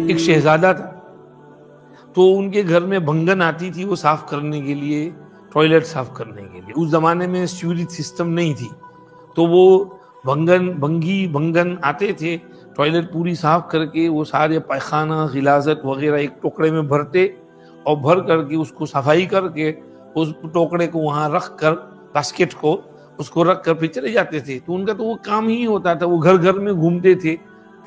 ایک شہزادہ تھا، تو ان کے گھر میں بھنگن آتی تھی وہ صاف کرنے کے لیے، ٹوائلٹ صاف کرنے کے لیے. اس زمانے میں سیوریج سسٹم نہیں تھی، تو وہ بھنگن آتے تھے، ٹوائلٹ پوری صاف کر کے وہ سارے پائخانہ غلاظت وغیرہ ایک ٹوکرے میں بھرتے، اور بھر کر کے اس کو صفائی کر کے اس ٹوکرے کو وہاں رکھ کر، باسکٹ کو اس کو رکھ کر پھر چلے جاتے تھے. تو ان کا تو وہ کام ہی ہوتا تھا، وہ گھر گھر میں گھومتے تھے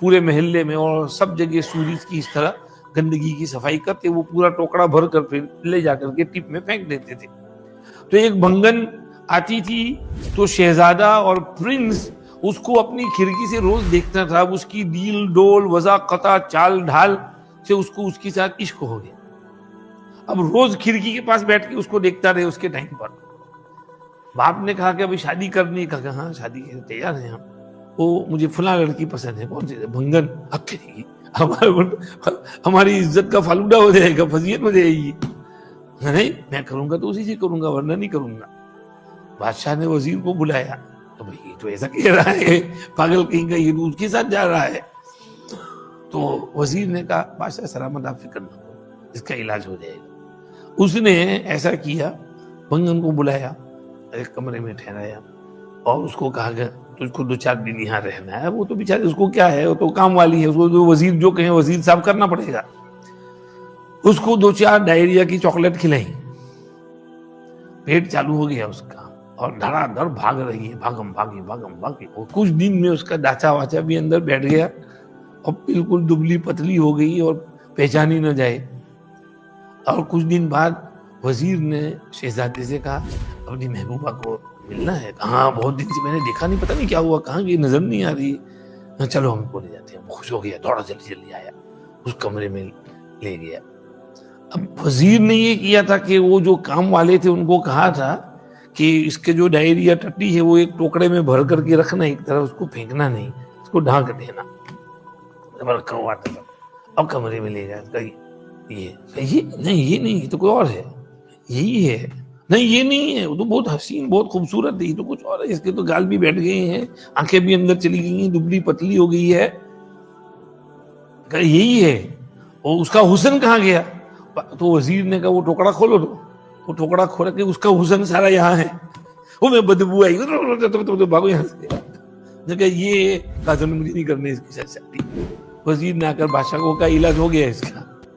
پورے محلے میں، اور سب جگہ سیوریج کی اس طرح گندگی کی صفائی کرتے، وہ پورا ٹوکرا بھر کر پھر لے جا کر کے ٹپ میں پھینک دیتے تھے. تو ایک بھنگن آتی تھی، تو شہزادہ اور پرنس اس کو اپنی کھڑکی سے روز دیکھتا تھا. اس کی ڈیل ڈول وضاقتہ چال ڈھال سے اس کو اس کے ساتھ عشق ہو گیا. اب روز کھڑکی کے پاس بیٹھ کے اس کو دیکھتا رہے. اس کے ٹائم پر باپ نے کہا کہ ابھی شادی کرنی، کہا ہاں شادی کے تیار ہیں ہم، وہ مجھے فلاں لڑکی پسند ہے. کون سی؟ بھنگن. اب کرے گی ہماری عزت کا فالودہ ہو جائے گا، فضیحت ہو جائے گی. نہیں میں کروں گا تو اسی سے کروں گا، ورنہ نہیں کروں گا. بادشاہ نے وزیر کو بلایا، تو بھئی یہ تو ایسا کہہ رہا ہے پاگل کہیں کا، یہ تو اس کے ساتھ جا رہا ہے. تو وزیر نے کہا بادشاہ سلامت آپ فکر نہ کرو، اس کا علاج ہو جائے گا. اس نے ایسا کیا، بھنگن کو بلایا، ایک کمرے میں ٹھہرایا، اور اس کو کہا کہ تجھ کو 2-4 دن یہاں رہنا ہے. وہ تو بیچارے اس کو کیا ہے، وہ تو کام والی ہے، اس کو وزیر جو کہیں وزیر صاحب کرنا پڑے گا. اس کو 2-4 ڈائریا کی چاکلیٹ کھلائیں، پیٹ چالو ہو گیا اس کا، اور دھڑا دھڑ بھاگ رہی ہے، بھاگم بھاگی. اور کچھ دن میں اس کا ڈھانچہ واچا بھی اندر بیٹھ گیا، اور بالکل دبلی پتلی ہو گئی اور پہچانی نہ جائے. اور کچھ دن بعد وزیر نے شہزادے سے کہا اپنی محبوبہ کو ملنا ہے. کہاں بہت دن سے میں نے دیکھا نہیں، پتہ نہیں کیا ہوا، کہاں گئی، نظر نہیں آ رہی. چلو ہم کو لے جاتے ہیں. خوش ہو گیا، دوڑا جلدی آیا، اس کمرے میں لے گیا. اب وزیر نے یہ کیا تھا کہ وہ جو کام والے تھے ان کو کہا تھا کہ اس کے جو ڈائریا ٹٹی ہے وہ ایک ٹوکرے میں بھر کر کے رکھنا، ایک طرف اس کو پھینکنا نہیں، اس کو ڈھانک دینا. رکھا ہوا تھا. اب کمرے میں لے گیا، یہ نہیں، یہ نہیں، یہ تو کوئی اور ہے، یہی ہے. نہیں یہ نہیں ہے، وہ تو بہت حسین بہت خوبصورت ہے، یہ تو کچھ اور ہے، اس کے تو گال بھی بیٹھ گئے ہیں، آنکھیں بھی اندر چلی گئی ہیں، دبلی پتلی ہو گئی ہے. یہی ہے. اور اس کا حسن کہاں گیا؟ تو وزیر نے کہا وہ ٹوکڑا کھولو. تو وہ ٹوکڑا کھولا کہ اس کا حسن سارا یہاں ہے. وہ میں بدبو آئی، بھاگو یہاں سے. یہ کہا مجھے نہیں کرنے اس کے ساتھ شادی. وزیر نے آ کر بادشاہ کو کہا علاج ہو گیا اس کا.